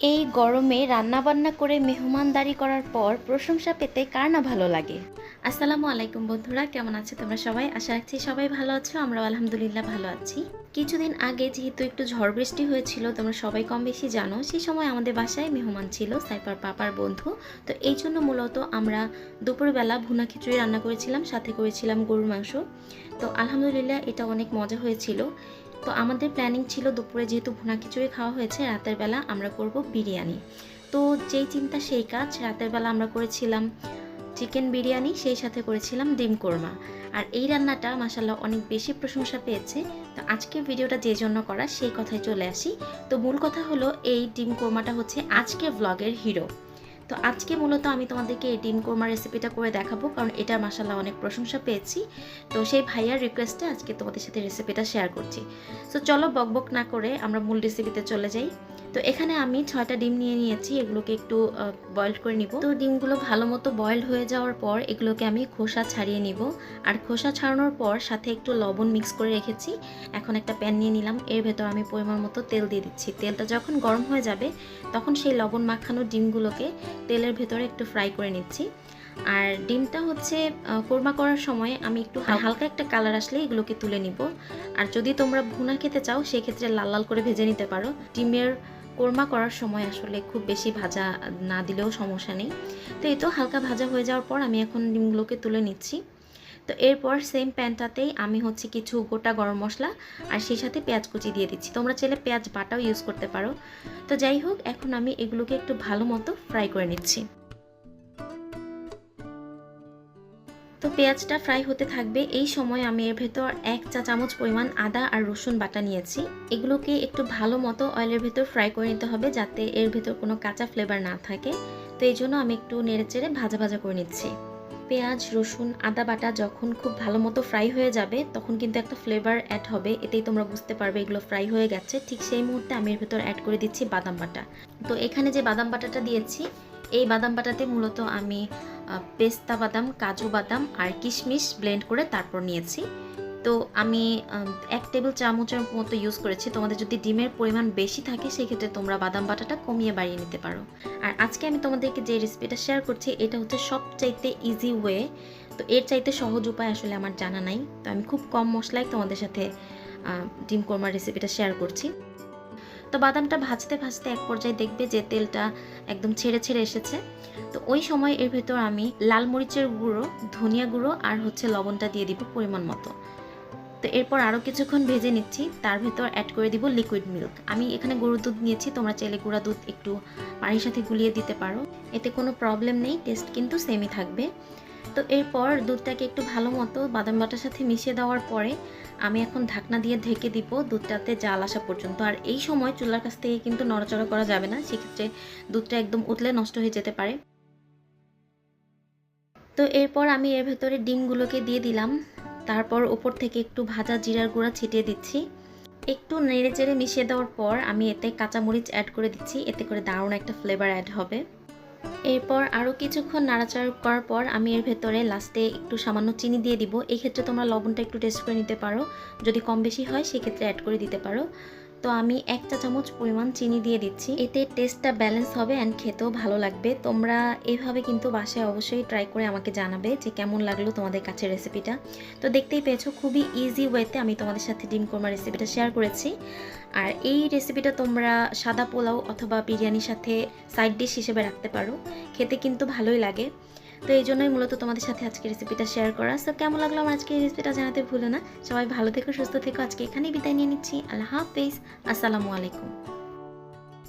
এই গরমে রান্নাবান্না করে মেহমানদারি করার পর প্রশংসা পেতে কার না ভালো লাগে। আসসালামু আলাইকুম বন্ধুরা, কেমন আছো তোমরা সবাই? আশা রাখছি সবাই ভালো আছো, আমরাও আলহামদুলিল্লাহ ভালো আছি। কিছুদিন আগে যেহেতু একটু ঝড় বৃষ্টি হয়েছিল, তোমরা সবাই কম বেশি জানো, সেই সময় আমাদের বাসায় মেহমান ছিল সাইফার পাপার বন্ধু। তো এই জন্য মূলত আমরা দুপুরবেলা ভুনা খিচুড়ি রান্না করেছিলাম, সাথে করেছিলাম গরুর মাংস। তো আলহামদুলিল্লাহ এটা অনেক মজা হয়েছিল। তো আমাদের প্ল্যানিং ছিল দুপুরে যেহেতু ভুনা খিচুড়ি খাওয়া হয়েছে, রাতের বেলা আমরা করব বিরিয়ানি। তো যেই চিন্তা সেই কাজ, রাতের বেলা আমরা করেছিলাম চিকেন বিরিয়ানি, সেই সাথে করেছিলাম ডিম কোরমা। আর এই রান্নাটা মাশাআল্লাহ অনেক বেশি প্রশংসা পেয়েছে। তো আজকের ভিডিওটা যে জন্য করা সেই কথায় চলে আসি। তো মূল কথা হলো এই ডিম কোরমাটা হচ্ছে আজকের ব্লগের হিরো। তো আজকে মূলত আমি তোমাদেরকে এই ডিম কোরমা রেসিপিটা করে দেখাবো, কারণ এটা মাশাআল্লাহ অনেক প্রশংসা পেয়েছি। তো সেই ভাইয়ার রিকোয়েস্টে আজকে তোমাদের সাথে রেসিপিটা শেয়ার করছি। সো চলো বকবক না করে আমরা মূল রেসিপিতে চলে যাই। তো এখানে আমি 6টা ডিম নিয়ে নিয়েছি, এগুলোকে একটু বয়েল করে নিব। তো ডিমগুলো ভালো মতো বয়েল হয়ে যাওয়ার পর এগুলোকে আমি খোসা ছাড়িয়ে নিব। আর খোসা ছাড়ানোর পর সাথে একটু লবণ মিক্স করে রেখেছি। এখন একটা প্যান নিয়ে নিলাম, এর ভেতর আমি পরিমাণ মতো তেল দিয়ে দিচ্ছি। তেলটা যখন গরম হয়ে যাবে তখন সেই লবণ মাখানো ডিমগুলোকে তেলের ভেতরে একটু ফ্রাই করে নিচ্ছি। আর ডিমটা হচ্ছে কোরমা করার সময় আমি একটু হালকা একটা কালার আসলে এগুলোকে তুলে নিব। আর যদি তোমরা ভুনা খেতে চাও সেক্ষেত্রে লাল লাল করে ভেজে নিতে পারো। ডিমের কোরমা করার সময় আসলে খুব বেশি ভাজা না দিলেও সমস্যা নেই। তো এই তো হালকা ভাজা হয়ে যাওয়ার পর আমি এখন ডিমগুলোকে তুলে নিচ্ছি। তো এরপর সেম প্যানটাতেই আমি হচ্ছে কিছু গোটা গরম মশলা আর সেই সাথে পেঁয়াজ কুচি দিয়ে দিচ্ছি। তোমরা চাইলে পেঁয়াজ বাটাও ইউজ করতে পারো। তো যাই হোক, এখন আমি এগুলোকে একটু ভালো মতো ফ্রাই করে নিচ্ছি। তো পেঁয়াজটা ফ্রাই হতে থাকবে, এই সময় আমি এর ভেতর 1 চা চামচ পরিমাণ আদা আর রসুন বাটা নিয়েছি। এগুলোকে একটু ভালো মতো অয়েলের ভেতর ফ্রাই করে নিতে হবে, যাতে এর ভেতর কোনো কাঁচা ফ্লেভার না থাকে। তো এই জন্য আমি একটু নেড়েচেড়ে ভাজা ভাজা করে নিচ্ছি। পেঁয়াজ রসুন আদা বাটা যখন খুব ভালো মতো ফ্রাই হয়ে যাবে তখন কিন্তু একটা ফ্লেভার অ্যাড হবে, এতেই তোমরা বুঝতে পারবে এগুলো ফ্রাই হয়ে গেছে। ঠিক সেই মুহূর্তে আমি এর ভেতর অ্যাড করে দিচ্ছি বাদাম বাটা। তো এখানে যে বাদাম বাটাটা দিয়েছি, এই বাদাম বাটাতে মূলত আমি পেস্তা বাদাম, কাজু বাদাম আর কিশমিশ ব্লেন্ড করে তারপর নিয়েছি। তো আমি 1 টেবিল চামচের মতো ইউজ করেছি। তোমাদের যদি ডিমের পরিমাণ বেশি থাকে সেক্ষেত্রে তোমরা বাদাম বাটাটা কমিয়ে বাড়িয়ে নিতে পারো। আর আজকে আমি তোমাদেরকে যে রেসিপিটা শেয়ার করছি এটা হচ্ছে সবচাইতে ইজি ওয়ে। তো এর চাইতে সহজ উপায় আসলে আমার জানা নাই। তো আমি খুব কম মশলায় তোমাদের সাথে ডিম কোরমার রেসিপিটা শেয়ার করছি। তো বাদামটা ভাজতে ভাজতে এক পর্যায়ে দেখবে যে তেলটা একদম ছেড়ে ছেড়ে এসেছে। তো ওই সময় এর ভেতর আমি লাল মরিচের গুঁড়ো, ধনিয়া গুঁড়ো আর হচ্ছে লবণটা দিয়ে দিব পরিমাণ মতো। তো এরপর আরও কিছুক্ষণ ভেজে নিচ্ছি, তার ভেতর অ্যাড করে দিব লিকুইড মিল্ক। আমি এখানে গরুর দুধ নিয়েছি, তোমরা চাইলে গুঁড়া দুধ একটু পানির সাথে গুলিয়ে দিতে পারো, এতে কোনো প্রবলেম নেই, টেস্ট কিন্তু সেমই থাকবে। তো এরপর দুধটাকে একটু ভালো মতো বাদাম বাটার সাথে মিশিয়ে দেওয়ার পরে আমি এখন ঢাকনা দিয়ে ঢেকে দিব দুধটাতে জাল আসা পর্যন্ত। আর এই সময় চুলার কাছ থেকে কিন্তু নড়াচড়া করা যাবে না, সেক্ষেত্রে দুধটা একদম উতলে নষ্ট হয়ে যেতে পারে। তো এরপর আমি এর ভেতরে ডিমগুলোকে দিয়ে দিলাম, তারপর উপর থেকে একটু ভাজা জিরার গুঁড়া ছিটিয়ে দিচ্ছি। একটু নেড়ে চেড়ে মিশিয়ে দেওয়ার পর আমি এতে কাঁচামরিচ অ্যাড করে দিচ্ছি, এতে করে দারুণ একটা ফ্লেভার অ্যাড হবে। এরপর আরও কিছুক্ষণ নাড়াচাড়া করার পর আমি এর ভেতরে লাস্টে একটু সামান্য চিনি দিয়ে দিব। এই ক্ষেত্রে তোমরা লবণটা একটু টেস্ট করে নিতে পারো, যদি কম বেশি হয় সেক্ষেত্রে অ্যাড করে দিতে পারো। তো আমি 1 চা চামচ পরিমাণ চিনি দিয়ে দিচ্ছি, এতে টেস্টটা ব্যালেন্স হবে অ্যান্ড খেতেও ভালো লাগবে। তোমরা এইভাবে কিন্তু বাসায় অবশ্যই ট্রাই করে আমাকে জানাবে যে কেমন লাগলো তোমাদের কাছে রেসিপিটা। তো দেখতেই পেয়েছো খুবই ইজি ওয়েতে আমি তোমাদের সাথে ডিম কোরমা রেসিপিটা শেয়ার করেছি। আর এই রেসিপিটা তোমরা সাদা পোলাও অথবা বিরিয়ানির সাথে সাইড ডিশ হিসেবে রাখতে পারো, খেতে কিন্তু ভালোই লাগে। তো এই জন্যই মূলত তোমাদের সাথে আজকে রেসিপিটা শেয়ার করা। সো কেমন লাগলো আমার আজকে এই রেসিপিটা জানাতে ভুলো না। সবাই ভালো থেকো, সুস্থ থেকো। আজকে এখানেই বিদায় নিয়ে নিচ্ছি। আল্লাহ হাফেজ, আসসালামু আলাইকুম।